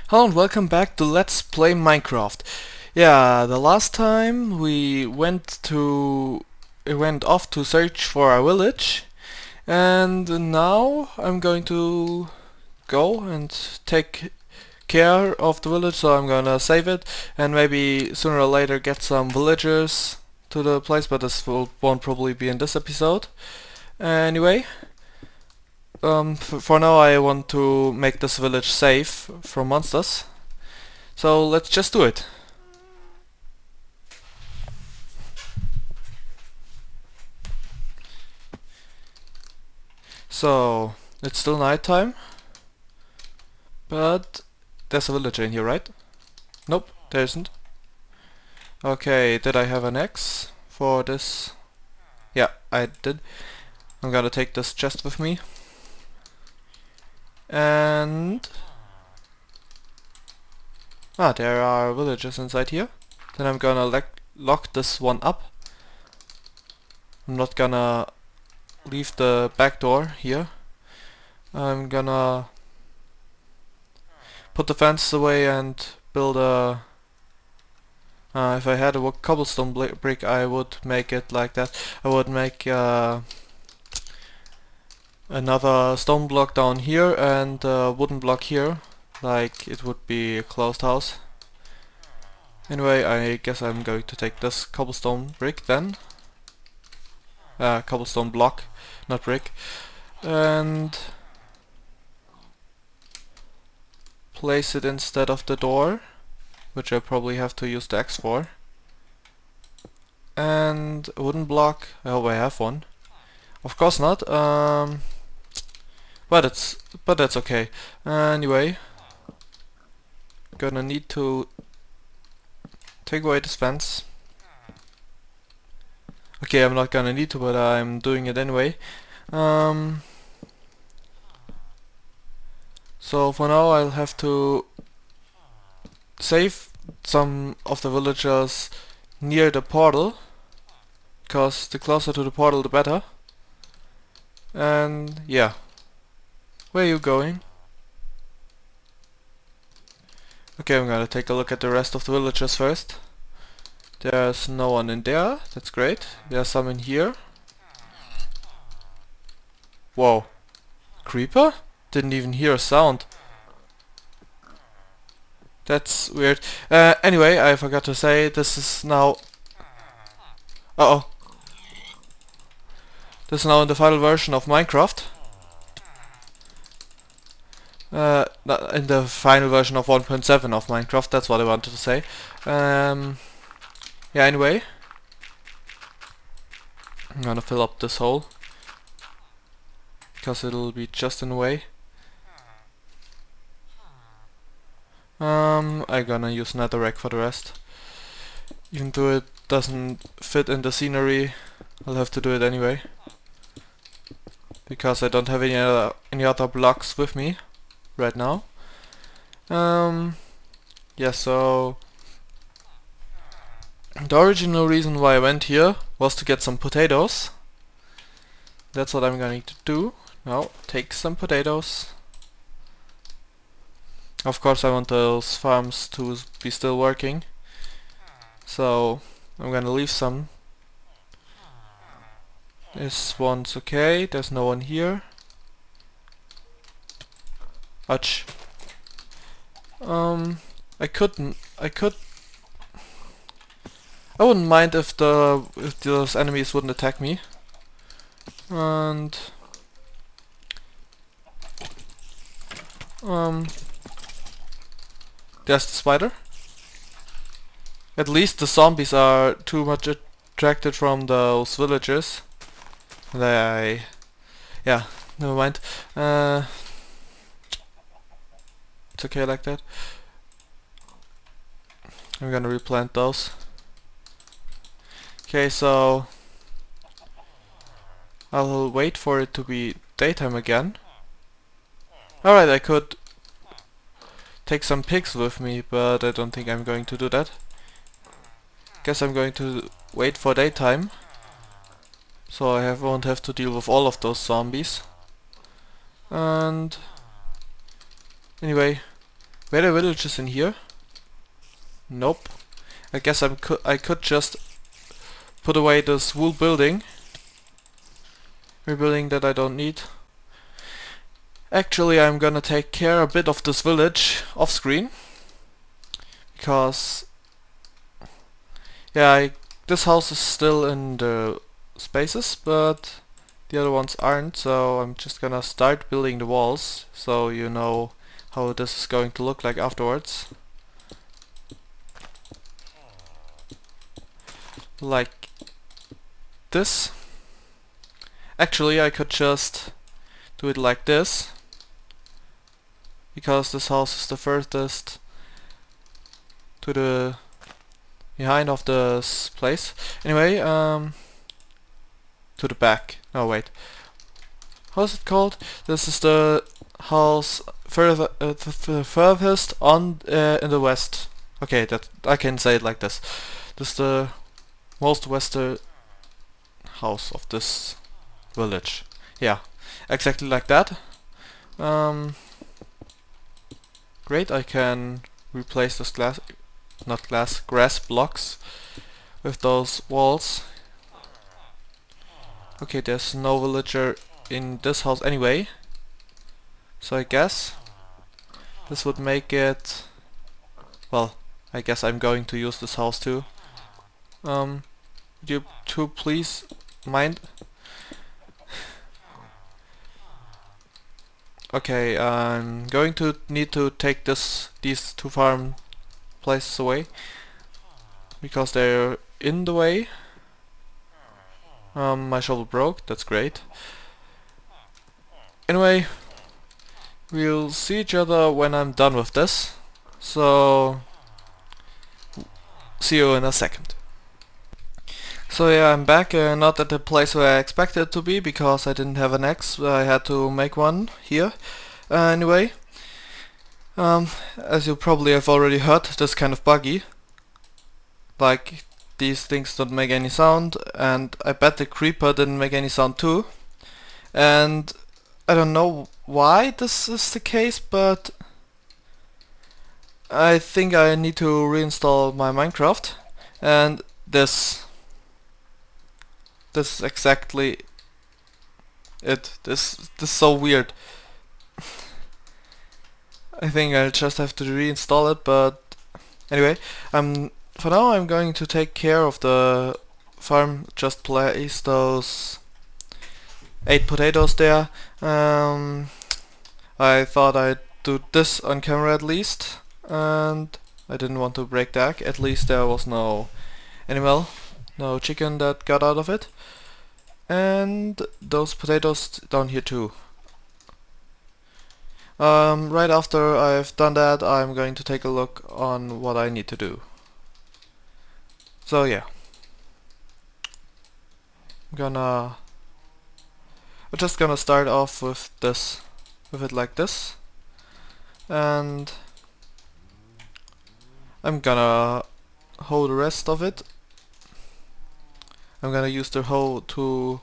Hello and welcome back to Let's Play Minecraft. Yeah, the last time we went off to search for our village, and now I'm going to go and take care of the village, so I'm gonna save it and maybe sooner or later get some villagers to the place, but won't probably be in this episode. Anyway, for now I want to make this village safe from monsters. So let's just do it. So it's still nighttime, but there's a villager in here, right? Nope, there isn't. Okay, did I have an axe for this? Yeah, I did. I'm gonna take this chest with me. And there are villagers inside here. Then I'm gonna lock this one up. I'm not gonna leave the back door here. I'm gonna put the fence away and build a... if I had a cobblestone brick, I would make it like that. I would make another stone block down here and a wooden block here, like it would be a closed house. Anyway, I guess I'm going to take this cobblestone brick then. Cobblestone block, not brick. And place it instead of the door, which I probably have to use the axe for. And a wooden block, I hope I have one. Of course not, but that's okay. Anyway, gonna need to take away this fence. Okay, I'm not gonna need to, but I'm doing it anyway. So for now I'll have to save some of the villagers near the portal, because the closer to the portal the better. And yeah, where are you going? Okay, I'm gonna take a look at the rest of the villagers first. There's no one in there, that's great. There's some in here. Whoa, creeper? Didn't even hear a sound. That's weird. Anyway, I forgot to say, this is now... Uh-oh. This is now in the final version of Minecraft. In the final version of 1.7 of Minecraft, that's what I wanted to say. Yeah, anyway. I'm gonna fill up this hole, because it'll be just in the way. I'm gonna use netherrack for the rest. Even though it doesn't fit in the scenery, I'll have to do it anyway, because I don't have any other blocks with me right now. Yeah, so the original reason why I went here was to get some potatoes. That's what I'm going to do. Now, take some potatoes. Of course I want those farms to be still working, so I'm gonna leave some. This one's okay, there's no one here. Ouch. I wouldn't mind if those enemies wouldn't attack me. And there's the spider. At least the zombies are too much attracted from those villagers. Yeah, never mind. It's okay like that. I'm gonna replant those. Okay, so I'll wait for it to be daytime again. Alright, I could take some pigs with me, but I don't think I'm going to do that. Guess I'm going to wait for daytime, so I won't have to deal with all of those zombies. And anyway, Were there villages in here? Nope. I guess I could just put away this wool building. A building that I don't need. Actually, I'm gonna take care a bit of this village off screen. Because yeah, this house is still in the spaces, but the other ones aren't, so I'm just gonna start building the walls so you know how this is going to look like afterwards. Like this. Actually, I could just do it like this, because this house is the furthest to the behind of this place. Anyway, to the back. No, wait. How's it called? This is the house further, the furthest on in the west. Okay, that I can say it like this. This is the most western house of this village. Yeah, exactly like that. Great, I can replace this grass blocks with those walls. Okay, there's no villager in this house anyway, so I guess this would make it, well, I guess I'm going to use this house too. Would you two please mind? Okay, I'm going to need to take these two farm places away because they're in the way. My shovel broke, that's great. Anyway, we'll see each other when I'm done with this, so see you in a second. So yeah, I'm back, not at the place where I expected to be because I didn't have an axe. I had to make one here. Anyway, as you probably have already heard, this is kind of buggy. Like, these things don't make any sound, and I bet the creeper didn't make any sound too. And I don't know why this is the case, but I think I need to reinstall my Minecraft, and this is exactly it. This is so weird. I think I'll just have to reinstall it, but anyway, for now I'm going to take care of the farm. Just place those 8 potatoes there. I thought I'd do this on camera at least, and I didn't want to break the egg. At least there was no animal, no chicken that got out of it. And those potatoes down here too. Right after I've done that, I'm going to take a look on what I need to do. So yeah, we're just gonna start off with it like this, and I'm gonna hoe the rest of it. I'm gonna use the hoe to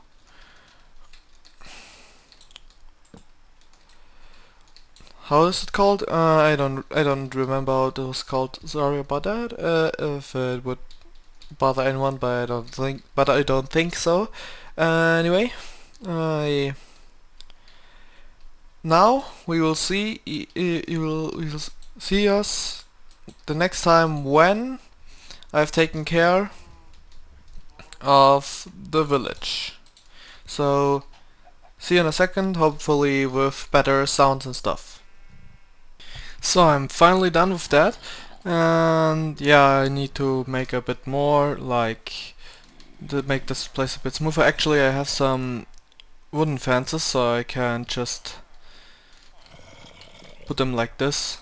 how is it called? I don't remember how it was called. Sorry about that. If it would bother anyone, but I don't think so. Anyway, now we will see. You will see us the next time when I've taken care of the village. So see you in a second, hopefully with better sounds and stuff. So I'm finally done with that, and yeah, I need to make a bit more, like to make this place a bit smoother. Actually, I have some wooden fences, so I can just put them like this.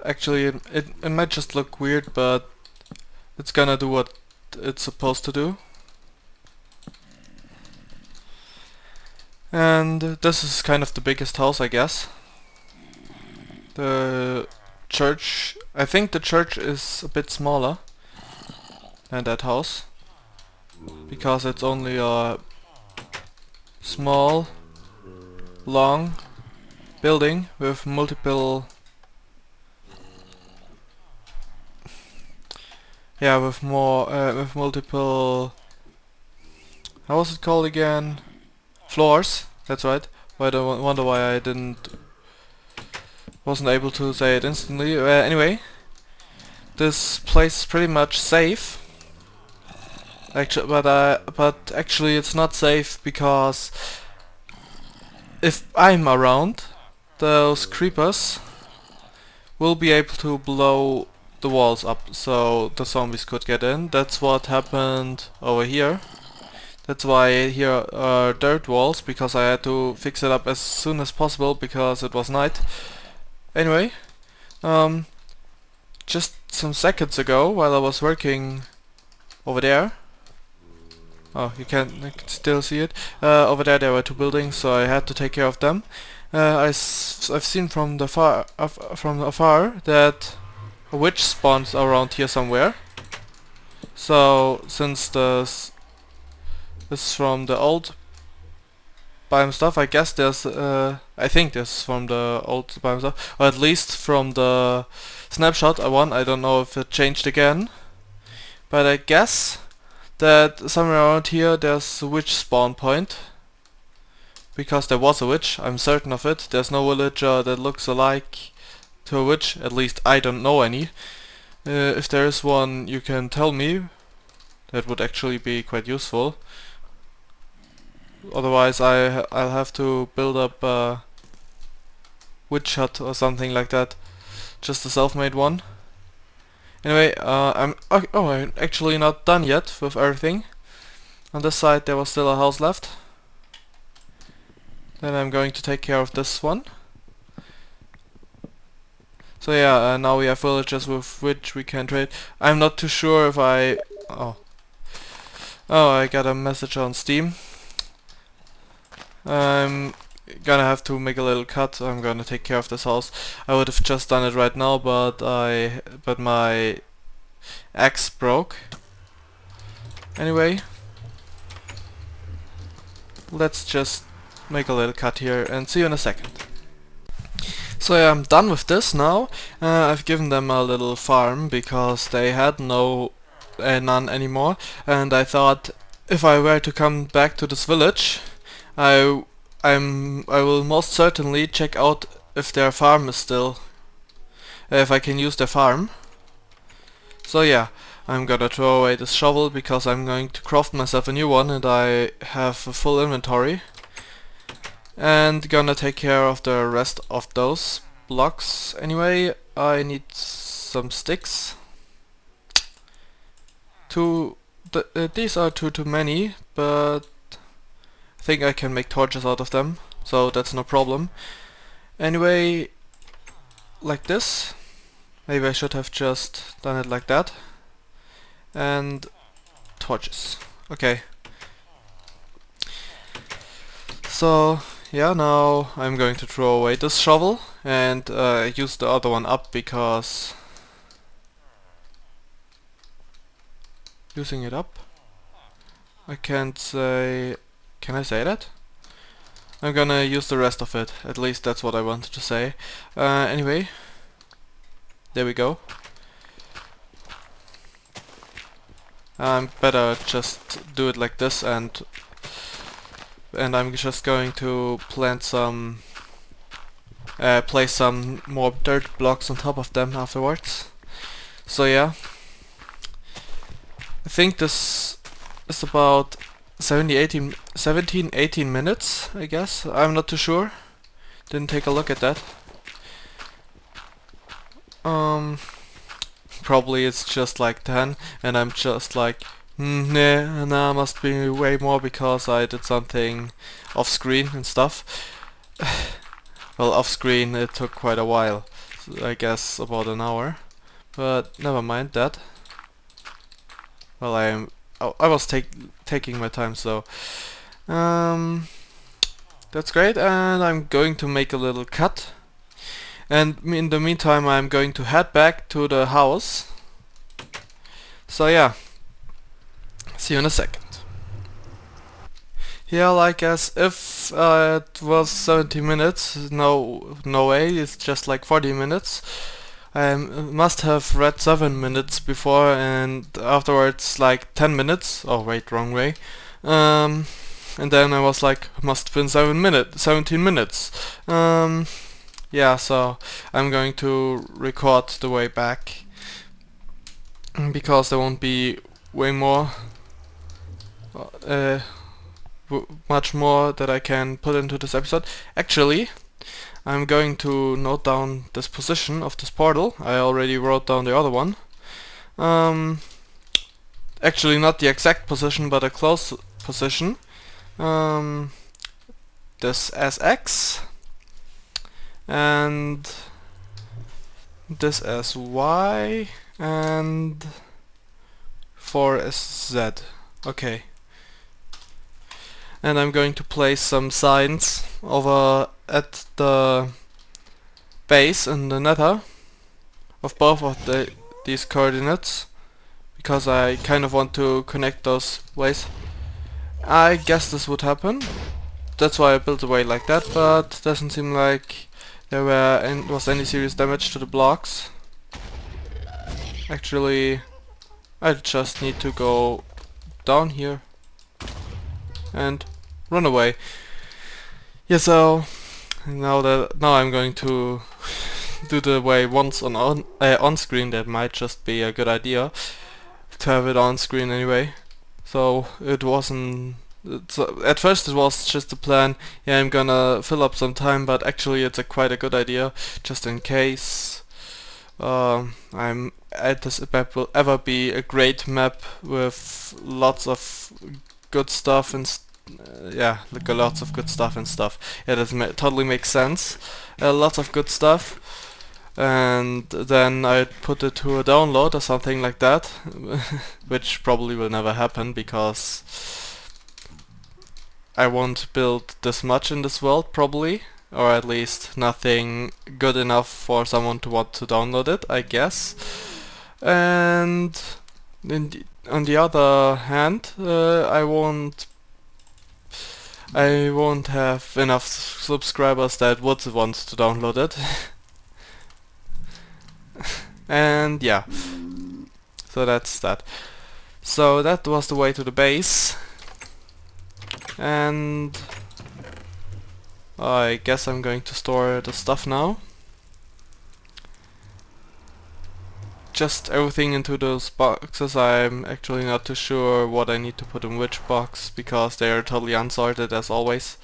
Actually, it might just look weird, but it's gonna do what it's supposed to do. And this is kind of the biggest house, I guess. The church, I think the church is a bit smaller than that house, because it's only a small, long building with multiple yeah, with more with multiple, how was it called again? Floors. That's right. I don't wonder why I wasn't able to say it instantly. Anyway, this place is pretty much safe. Actually, but actually it's not safe because if I'm around, those creepers will be able to blow the walls up, so the zombies could get in. That's what happened over here. That's why here are dirt walls, because I had to fix it up as soon as possible because it was night. Anyway, just some seconds ago, while I was working over there, oh, you can still see it. Over there were two buildings, so I had to take care of them. I've seen from afar that a witch spawns around here somewhere. So since this is from the old biome stuff, I guess there's I think this is from the old biome stuff, or at least from the snapshot I won. I don't know if it changed again, but I guess that somewhere around here there's a witch spawn point, because there was a witch, I'm certain of it. There's no villager that looks alike to a witch, at least I don't know any. If there is one, you can tell me. That would actually be quite useful. Otherwise I'll have to build up a witch hut or something like that. Just a self-made one. Anyway, I'm actually not done yet with everything. On this side there was still a house left. Then I'm going to take care of this one. So yeah, now we have villagers with which we can trade. I'm not too sure if I... Oh, I got a message on Steam. I'm gonna have to make a little cut. I'm gonna take care of this house. I would have just done it right now, but my axe broke. Anyway, let's just make a little cut here and see you in a second. So yeah, I'm done with this now. I've given them a little farm because they had none anymore, and I thought if I were to come back to this village, I will most certainly check out if their farm is still, if I can use their farm. So yeah, I'm gonna throw away this shovel because I'm going to craft myself a new one, and I have a full inventory. And gonna take care of the rest of those blocks. Anyway, I need some sticks. These are too many, but I think I can make torches out of them, so that's no problem. Anyway, like this. Maybe I should have just done it like that. And torches. Okay. So yeah, now I'm going to throw away this shovel and use the other one up, because using it up, I can't say... Can I say that? I'm gonna use the rest of it. At least that's what I wanted to say. Anyway, there we go. Better just do it like this, and I'm just going to plant some, place some more dirt blocks on top of them afterwards. So yeah, I think this is about 17, 18 minutes, I guess. I'm not too sure. Didn't take a look at that. Probably it's just like 10, and I'm just like, nah, must be way more because I did something off screen and stuff. Well, off screen it took quite a while, I guess about an hour, but never mind that. Well, I was taking my time, so that's great, and I'm going to make a little cut. And in the meantime, I'm going to head back to the house. So yeah, see you in a second. Yeah, like as if it was 70 minutes, no way, it's just like 40 minutes. I must have read 7 minutes before, and afterwards like 10 minutes. Oh wait, wrong way. And then I was like, must have been 17 minutes. Yeah, so I'm going to record the way back because there won't be way more, much more that I can put into this episode. Actually, I'm going to note down this position of this portal. I already wrote down the other one. Actually, not the exact position, but a close position. This as X and this as Y and 4 as Z. Okay. And I'm going to place some signs over at the base in the nether of both of these coordinates, because I kind of want to connect those ways. I guess this would happen. That's why I built the way like that, but doesn't seem like there was any serious damage to the blocks. Actually, I just need to go down here and run away. Yeah, so now I'm going to do the way once on screen. That might just be a good idea to have it on screen anyway. So it wasn't. At first it was just a plan. Yeah, I'm gonna fill up some time, but actually it's quite a good idea, just in case. This map will ever be a great map with lots of good stuff and yeah, like lots of good stuff and stuff. Yeah, that totally makes sense. Lots of good stuff, and then I put it to a download or something like that, which probably will never happen because I won't build this much in this world probably, or at least nothing good enough for someone to want to download it, I guess. And on the other hand, I won't have enough subscribers that would want to download it. And yeah, so that's that. So that was the way to the base, and I guess I'm going to store the stuff now. Just everything into those boxes. I'm actually not too sure what I need to put in which box because they are totally unsorted as always.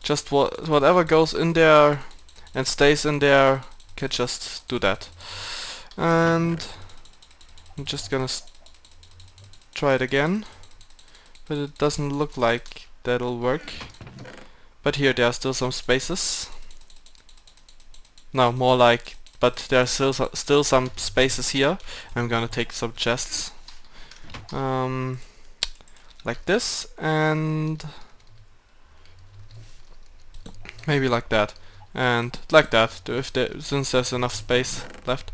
Just whatever goes in there and stays in there, can just do that. And I'm just gonna try it again, but it doesn't look like that'll work. But here there are still some spaces. No, more like, but there are still some spaces here. I'm gonna take some chests, like this, and maybe like that, and like that, since there's enough space left.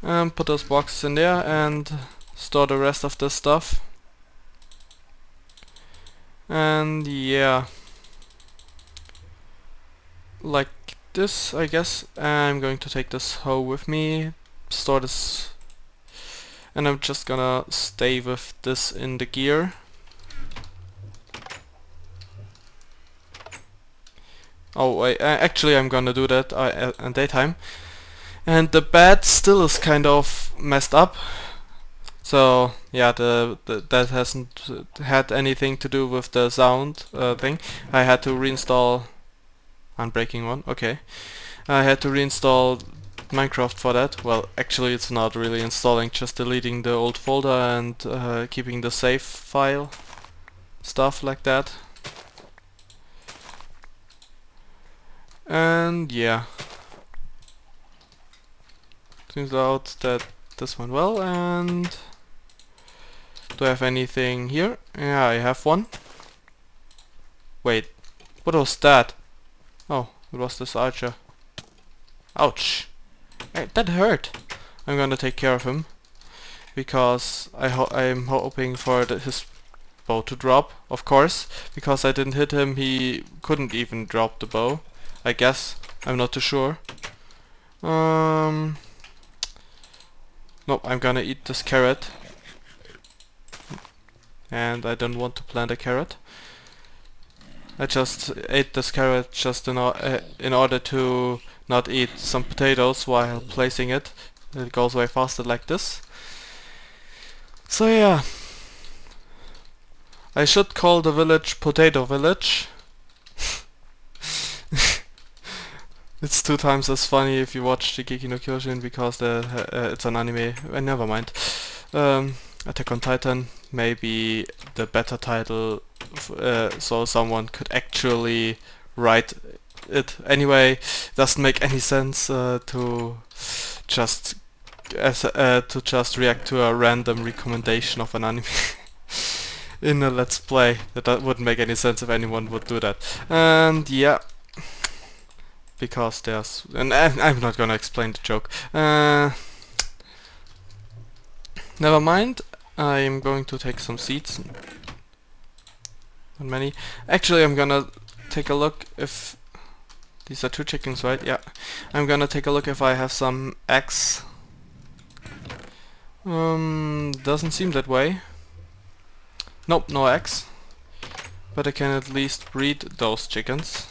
Put those boxes in there and store the rest of this stuff. And yeah, like this, I guess. I'm going to take this hoe with me, store this, and I'm just gonna stay with this in the gear. Oh wait, actually I'm gonna do that in daytime. And the bed still is kind of messed up. So yeah, that hasn't had anything to do with the sound thing. I had to reinstall Unbreaking one, okay. I had to reinstall Minecraft for that. Well, actually it's not really installing, just deleting the old folder and keeping the save file. Stuff like that. And yeah. Turns out that this went well. And do I have anything here? Yeah, I have one. Wait, what was that? Oh, it was this archer. Ouch. That hurt. I'm gonna take care of him, because I'm hoping for his bow to drop, of course. Because I didn't hit him, he couldn't even drop the bow, I guess. I'm not too sure. Nope, I'm gonna eat this carrot. And I don't want to plant a carrot. I just ate this carrot just in order to not eat some potatoes while placing it. It goes way faster like this. So yeah. I should call the village Potato Village. It's 2 times as funny if you watch Shingeki no Kyojin because it's an anime. Never mind. Attack on Titan may be the better title, so someone could actually write it. Anyway, doesn't make any sense to just react to a random recommendation of an anime in a let's play. That wouldn't make any sense if anyone would do that. And yeah, because there's, and I'm not gonna explain the joke. Never mind. I'm going to take some seeds. Not many. Actually, I'm gonna take a look if these are 2 chickens, right? Yeah. I'm gonna take a look if I have some eggs. Doesn't seem that way. Nope, no eggs. But I can at least breed those chickens.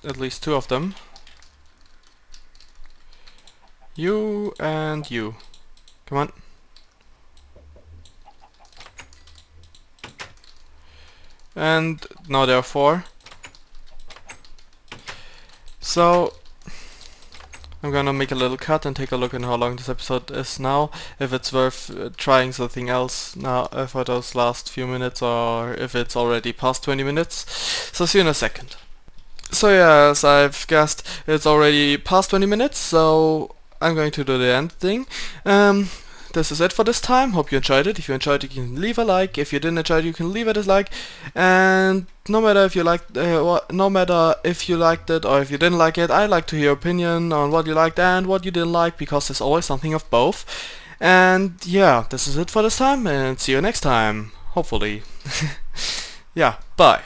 At least 2 of them. You and you. Come on. And now there are 4. So I'm gonna make a little cut and take a look at how long this episode is now, if it's worth trying something else now for those last few minutes, or if it's already past 20 minutes. So see you in a second. So yeah, as I've guessed, it's already past 20 minutes, so I'm going to do the end thing. This is it for this time. Hope you enjoyed it. If you enjoyed it, you can leave a like. If you didn't enjoy it, you can leave a dislike. And no matter if you liked, no matter if you liked it or if you didn't like it, I'd like to hear your opinion on what you liked and what you didn't like, because there's always something of both. And yeah, this is it for this time, and see you next time. Hopefully. Yeah, bye.